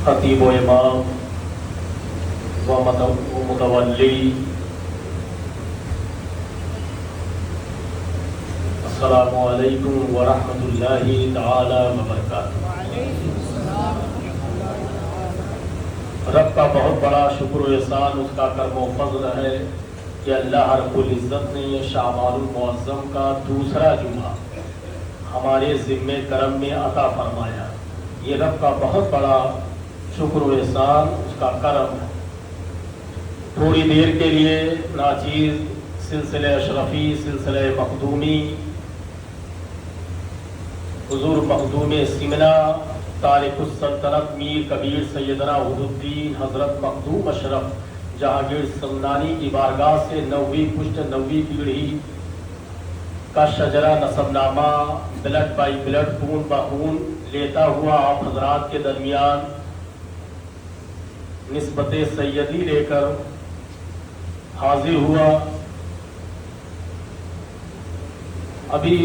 خطیب و امام و متولی، السلام علیکم ورحمۃ اللہ تعالی وبرکاتہ۔ رب کا بہت بڑا شکر و احسان، اس کا کرم و فضل ہے کہ اللہ رب العزت نے یہ شعبان المعظم کا دوسرا جمعہ ہمارے ذمہ کرم میں عطا فرمایا۔ یہ رب کا بہت بڑا شکر و احسان، اس کا کرم ہے۔ تھوڑی دیر کے لیے ناچیز سلسلہ اشرفی، سلسلہ مخدومی، حضور مخدوم سمنا تارک السلطنت میر کبیر سیدنا وحد الدین حضرت مخدوم اشرف جہانگیر سمنانی کی بارگاہ سے 9ویں پشت 9ویں پیڑھی کا شجرہ نسب نامہ بلڈ بائی بلڈ، خون بخون لیتا ہوا آپ حضرات کے درمیان نسبت سیدی لے کر حاضر ہوا۔ ابھی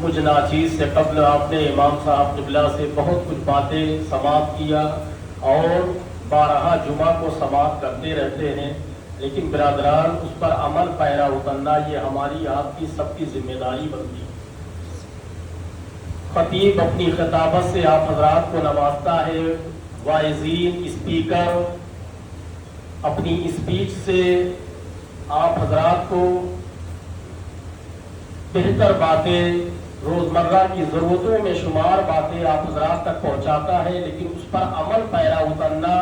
مجھ ناچیز سے قبل آپ نے امام صاحب قبلہ سے بہت کچھ باتیں سماعت کیا اور بارہا جمعہ کو سماعت کرتے رہتے ہیں، لیکن برادران اس پر عمل پیرا اترنا یہ ہماری آپ کی سب کی ذمہ داری بنتی ہے۔ خطیب اپنی خطابت سے آپ حضرات کو نوازتا ہے، واعظین، اسپیکر اپنی اسپیچ سے آپ حضرات کو بہتر باتیں، روزمرہ کی ضرورتوں میں شمار باتیں آپ حضرات تک پہنچاتا ہے، لیکن اس پر عمل پیرا اترنا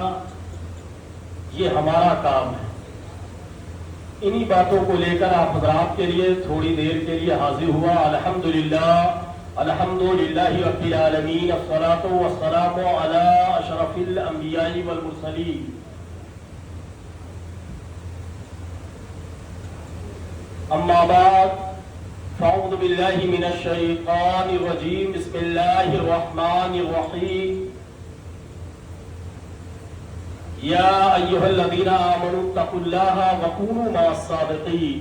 یہ ہمارا کام ہے۔ انہی باتوں کو لے کر آپ حضرات کے لیے تھوڑی دیر کے لیے حاضر ہوا۔ الحمدللہ الحمدللہ رب العالمین، الصلاۃ والسلام علی اشرف الانبیاء والمرسلین۔ اما بعد فاعوذ باللہ من الشیطان الرجیم، بسم اللہ الرحمن الرحیم۔ یا ایھا الذین آمنوا اتقوا اللہ وکونوا مع الصادقین۔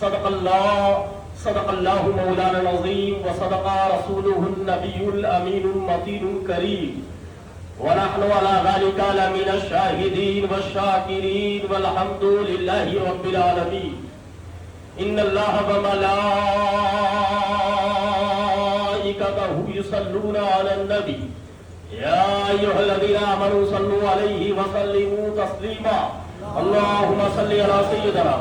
صدق اللہ مولانا العظیم وصدق رسولہ النبی الامین المتین الکریم، ونحن علی ذلک لمن الشاہدین والشاکرین، والحمد للہ رب العالمین۔ ان اللہ وملائکتہ یصلون علی النبی یا ایھا الذین آمنوا صلوا علیہ وسلموا تسلیما۔ اللہم صلی علی سیدنا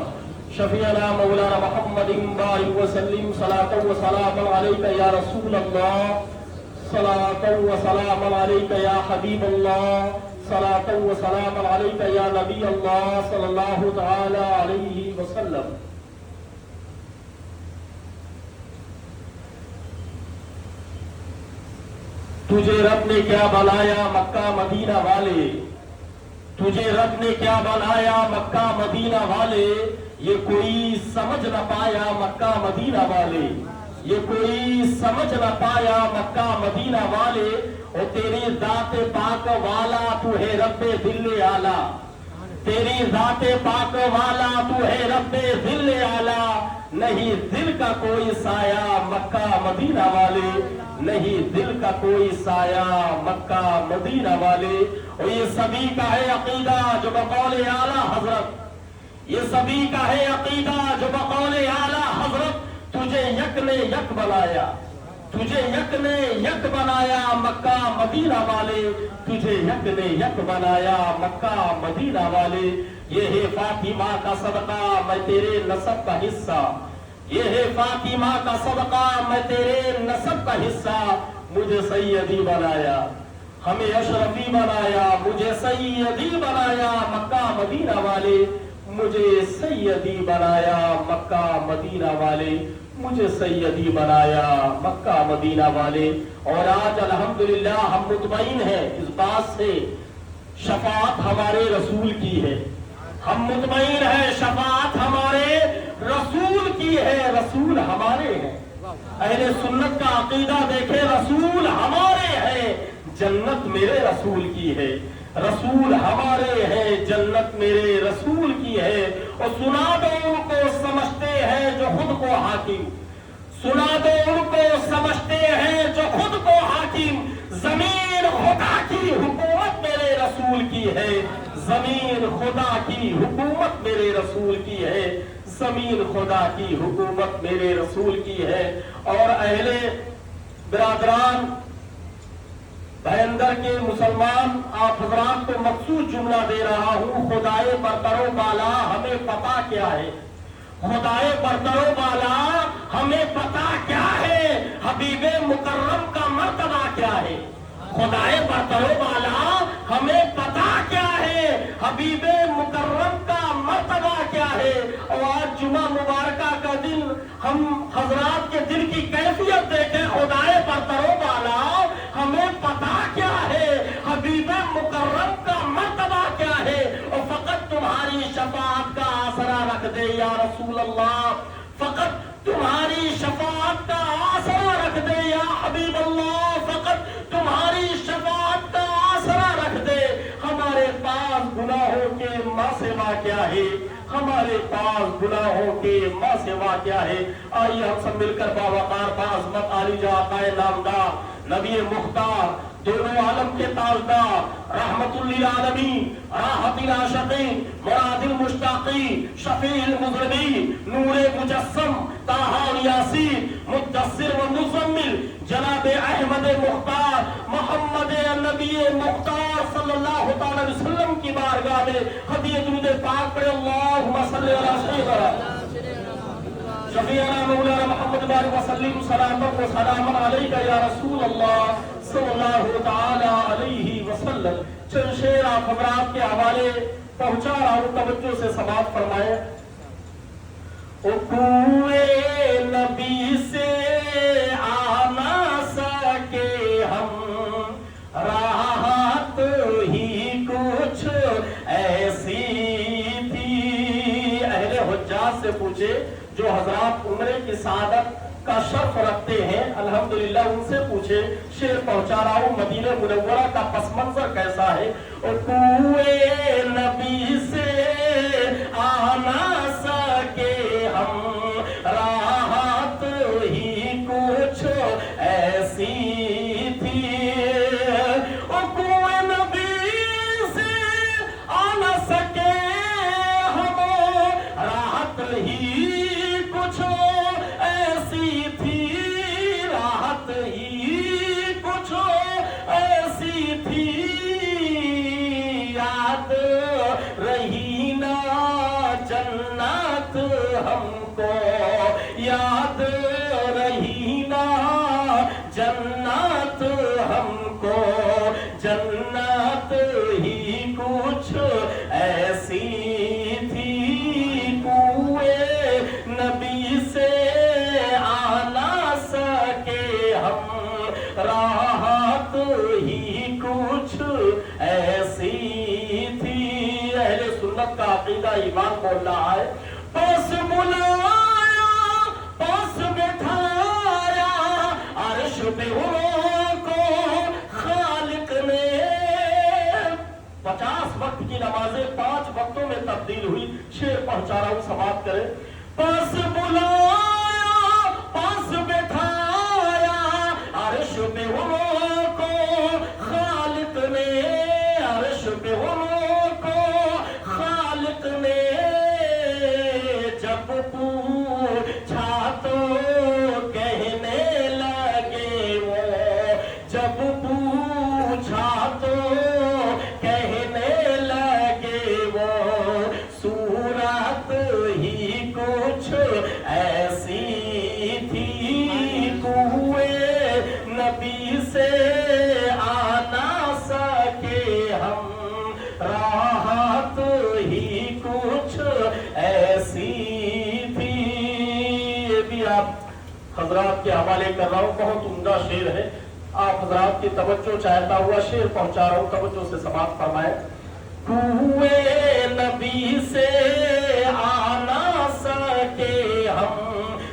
شفیعنا مولانا محمد بارک وسلم، صلاۃ و سلام علیک یا رسول اللہ، صلاۃ و سلام علیک یا حبیب اللہ، صلاۃ و سلام علیک یا نبی اللہ صلی اللہ تعالی علیہ وسلم۔ تجھے رب نے کیا بنایا مکہ مدینہ والے، تجھے رب نے کیا بنایا مکہ مدینہ والے، یہ کوئی سمجھ نہ پایا مکہ مدینہ والے، یہ کوئی سمجھ نہ پایا مکہ مدینہ والے۔ اور تیری ذات پاک والا تو ہے رب ذل اعلیٰ، تیری ذات پاک والا تو ہے رب ذل اعلیٰ، نہیں ذل کا کوئی سایہ مکہ مدینہ والے، نہیں دل کا کوئی سایہ مکہ مدینہ والے۔ اور یہ سبھی کا ہے عقیدہ جو بقول اعلیٰ حضرت، یہ سبھی کا ہے عقیدہ جو بقول اعلیٰ حضرت، تجھے یک نے یک بنایا، تجھے یک نے یک بنایا مکہ مدینہ والے، تجھے یک نے یک بنایا مکہ مدینہ والے۔ یہ ہے فاطمہ کا صدقہ میں تیرے نسب کا حصہ، یہ ہے فاطمہ کا صدقہ میں تیرے نسب کا حصہ، مجھے سیدی بنایا، ہمیں اشرفی بنایا، مجھے سیدی بنایا مکہ مدینہ والے، مجھے سیدی بنایا مکہ مدینہ والے، مجھے سیدی بنایا مکہ مدینہ والے۔ اور آج الحمدللہ ہم مطمئن ہیں اس بات سے، شفاعت ہمارے رسول کی ہے، ہم مطمئن ہیں شفاعت ہمارے رسول کی ہے، رسول ہمارے ہیں۔ اہل سنت کا عقیدہ دیکھے، رسول ہمارے ہیں، جنت میرے رسول کی ہے، رسول ہمارے ہیں، جنت میرے رسول کی ہے۔ اور سنا دو ان کو سمجھتے ہیں جو خود کو حاکم، سنا دو ان کو سمجھتے ہیں جو خود کو حاکم، زمین خدا کی حکومت میرے رسول کی ہے، زمین خدا کی حکومت میرے رسول کی ہے، زمین خدا کی حکومت میرے رسول کی ہے۔ اور اہل برادران بہندر کے مسلمان، آپ حضرات کو مخصوص جملہ دے رہا ہوں، خدائے برتر و بالا ہمیں پتا کیا ہے، خدائے برتر و بالا ہمیں پتا کیا ہے، حبیب مکرم کا مرتبہ کیا ہے، خدائے برتر و بالا ہمیں پتا کیا ہے، حبیب مکرم کا مرتبہ کیا ہے۔ اور آج جمعہ مبارکہ کا دن، ہم حضرات کے دل کی کیفیت دیکھیں، خدائے برتر و بالا ہمیں پتا کیا ہے، حبیب مکرم کا مرتبہ کیا ہے، اور فقط تمہاری شفاعت کا آسرا رکھ دے یا رسول اللہ، فقط تمہاری شفاعت کا آسرا رکھ دے یا حبیب اللہ، فقط تمہاری شفاعت کا آسرا رکھ دے۔ ہمارے پاس گناہوں کے ماں سوا کیا ہے، ہمارے پاس گناہوں کے ماں سوا کیا ہے۔ آئیے ہم سب مل کر باوقار باعظمت عالی جا عقائے نامدار نبی مختار، دونوں عالم کے تاجدار، رحمت للعالمین، راحت العاشقین، مراد المشتاقین، شفیع المذنبین، نور مجسم، طٰہٰ یاسین، مدثر و مزمل، جناب احمد مختار، محمد نبی مختار صلی اللہ تعالی علیہ وسلم کی بارگاہ میں ہدیہ درود پاک پڑھے، اللہم صلی علی سیدنا شفیعنا مولانا محمد بارک وسلم، صلاۃ و سلام علیک یا رسول اللہ صلی اللہ تعالی علیہ وسلم۔ چند شعر آپ حضرات کے حوالے پہنچا رہا ہوں، توجہ سے سماعت فرمائے۔ کوئے نبی سے آ نہ سکے ہم، راحت ہی کچھ ایسی تھی۔ اہل حجاز سے پوچھے جو حضرات عمرے کی سعادت کا شرف رکھتے ہیں، الحمدللہ ان سے پوچھے، شعر پہنچا رہا ہوں، مدینہ منورہ کا پس منظر کیسا ہے۔ اور کوئے نبی سے آ نہ سکے ہم، راحت ہی کچھ ایسی تھی۔ اور کوئے نبی سے آ نہ سکے ہم، راحت ہی کچھ ایسی تھی، راحت ہی کچھ ایسی تھی۔ یاد رہی نا جنت ہم کو، یاد رہی نا جنت ہم کو، جنت ہی کچھ ایسی تھی۔ کوئے نبی سے آ نہ سکے ہم، راحت ہی کچھ ایسی تھی۔ اہل سنت کا عقیدہ ایمان بول رہا ہے، پاس بلایا پاس بٹھایا عرش پہ ان کو خالق نے۔ 50 وقت کی نمازیں 5 وقتوں میں تبدیل ہوئی۔ شعر پہنچا رہا ہوں، سماعت کریں۔ پاس بلایا پاس بٹھایا عرش پہ ان کو خالق نے، عرش پہ ان کو خالق نے۔ جب پوچھا تو کہنے لگے وہ، جب پوچھا تو کہنے لگے وہ، صورت ہی کچھ ایسی تھی۔ کوئے نبی سے آ نہ سکے ہم، راحت ہی کچھ ایسی تھی۔ یہ بھی آپ حضرات کے حوالے کر رہا ہوں، بہت عمدہ شعر ہے، آپ حضرات کی توجہ چاہتا ہوا شعر پہنچا رہا ہوں، توجہ سے سماعت فرمائے۔ کوئے نبی سے آ نہ سکے ہم،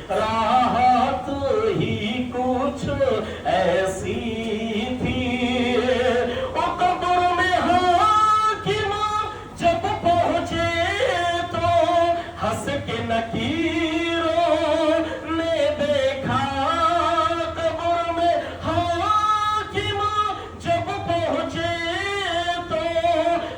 راحت ہی کچھ ایسی تھی۔ اور قبر میں حاکم جب پہنچے تو ہنس کے نکیروں نے دیکھا، قبر میں حاکم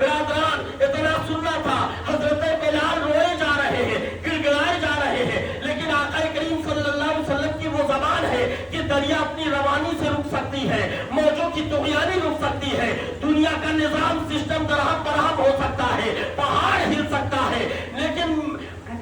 برادران اتنا سننا تھا, حضرت بلال روئے جا رہے ہیں, گڑگڑائے جا رہے ہیں, لیکن آقا کریم صلی اللہ علیہ وسلم کی وہ زبان ہے کہ دریا اپنی روانی سے رک سکتی ہے, موجوں کی طغیانی رک سکتی ہے, دنیا کا نظام سسٹم درہم برہم ہو سکتا ہے, پہاڑ ہل سکتا ہے, لیکن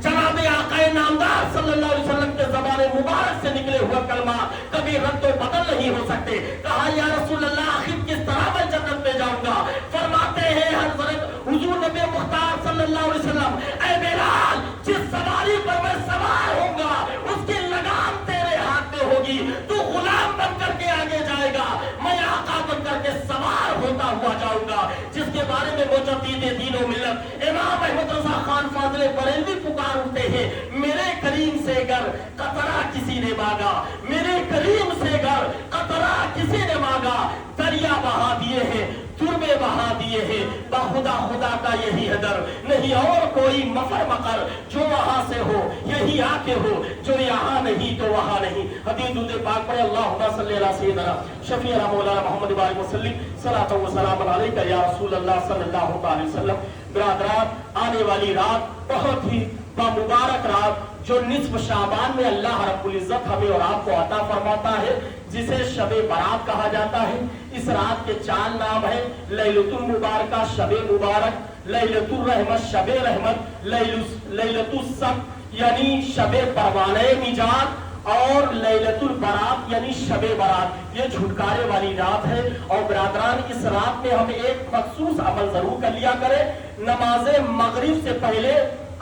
جناب آقا نامدار صلی اللہ علیہ وسلم کے زبان مبارک سے نکلے ہوئے کلمات کبھی رد و بدل نہیں ہو سکتے. کہا یا رسول اللہ آخر کس طرح میں جنت میں جاؤں گا؟ فرماتے ہیں حضرت حضور نبی مختار صلی اللہ علیہ وسلم, اے بلال جس سواری پر میں سوار ہوں گا اس کی لگام تیرے ہاتھ میں ہوگی, تو غلام بن کر کے آگے جائے گا, میں آقا بن کر کے سوار ہوتا ہوا جاؤں گا. جس کے بارے میں مجدد دین و ملت امام احمد رضا خان فاضل بریلوی پکار اٹھتے ہیں, میرے کریم سے گر قطرہ کسی نے مانگا, میرے کریم سے گر قطرہ کسی نے مانگا, دریا بہا دیے ہیں, تربے بہا دیے ہیں, بخدا خدا کا یہی ہے در, نہیں اور کوئی مفر مقر, جو وہاں سے ہو یہی آ کے ہو, جو یہاں نہیں تو وہاں نہیں. حدیث درود پاک پڑھے, اللہم صلی علی سیدنا شفیعنا مولانا محمد وآلہ وسلم, صلاۃ و سلام علیکہ یا رسول اللہ صلی اللہ علیہ وسلم. برادران, آنے والی رات بہت ہی مبارک رات جو نصف شعبان میں اللہ رب العزت ہمیں اور آپ کو عطا فرماتا ہے, جسے شب برات کہا جاتا ہے. اس رات کے 4 نام ہیں, لیلۃ المبارکہ شب مبارک, لیلۃ الرحمت شب رحمت, لیلۃ السبت یعنی شب پروانہ نجات, اور لیلۃ البرات یعنی شب برات. یہ چھٹکارے والی رات ہے. اور برادران اس رات میں ہم ایک مخصوص عمل ضرور کر لیا کریں. نماز مغرب سے پہلے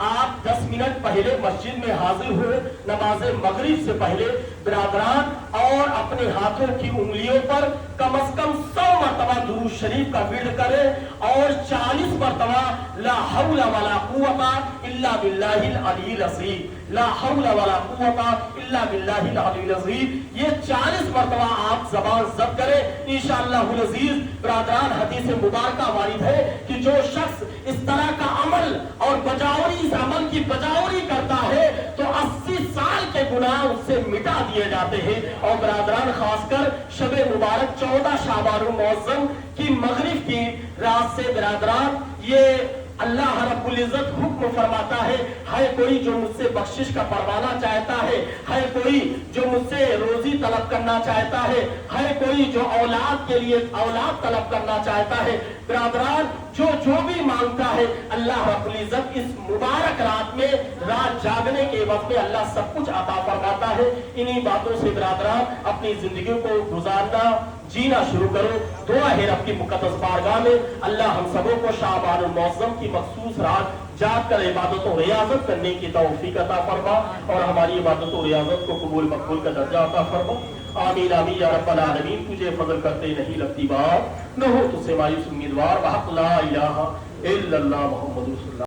آپ 10 منٹ پہلے مسجد میں حاضر ہوئے, نماز مغرب سے پہلے برادران, اور اپنے ہاتھوں کی انگلیوں پر کم از کم 100 مرتبہ درود شریف کا ورد کریں, اور 40 مرتبہ لا حول ولا قوت الا باللہ العلی العظیم, لا حول ولا قوت الا باللہ العلی العظیم. یہ 40 مرتبہ آپ زبان ضبط کریں انشاءاللہ العزیز. برادران, حدیث مبارکہ وارد ہے کہ جو شخص اس طرح کا عمل اور بجاوری اس عمل کی بجاوری کرتا ہے تو 80 سال کے گناہ اس سے مٹا دیے جاتے ہیں. اور برادران, خاص کر شب مبارک 14 شعبان المعظم کی مغرب کی رات سے برادران, یہ اللہ رب العزت حکم فرماتا ہے کوئی جو مجھ سے بخشش کا پروانا چاہتا ہے کوئی جو مجھ سے روزی طلب کرنا چاہتا ہے کوئی جو اولاد کے لیے اولاد طلب کرنا چاہتا ہے. برادران, جو بھی مانگتا ہے اللہ رب العزت اس مبارک رات میں, رات جاگنے کے وقت میں اللہ سب کچھ عطا فرماتا ہے. انہی باتوں سے برادران اپنی زندگی کو گزارنا جینا شروع کرو. دعا ہے رب کی مقدس بارگاہ میں اللہ ہم سبوں کو شعبان المعظم کی مخصوص رات جاگ کر عبادت و ریاضت کرنے کی توفیق عطا فرما, اور ہماری عبادت و ریاضت کو قبول مقبول کا درجہ عطا فرما. آمین آمین یا رب العالمین. تجھے فضل کرتے نہیں لگتی بات, نہ ہو تجھ سے مایوس امیدوار, بحق لا الہ الا اللہ محمد رسول اللہ.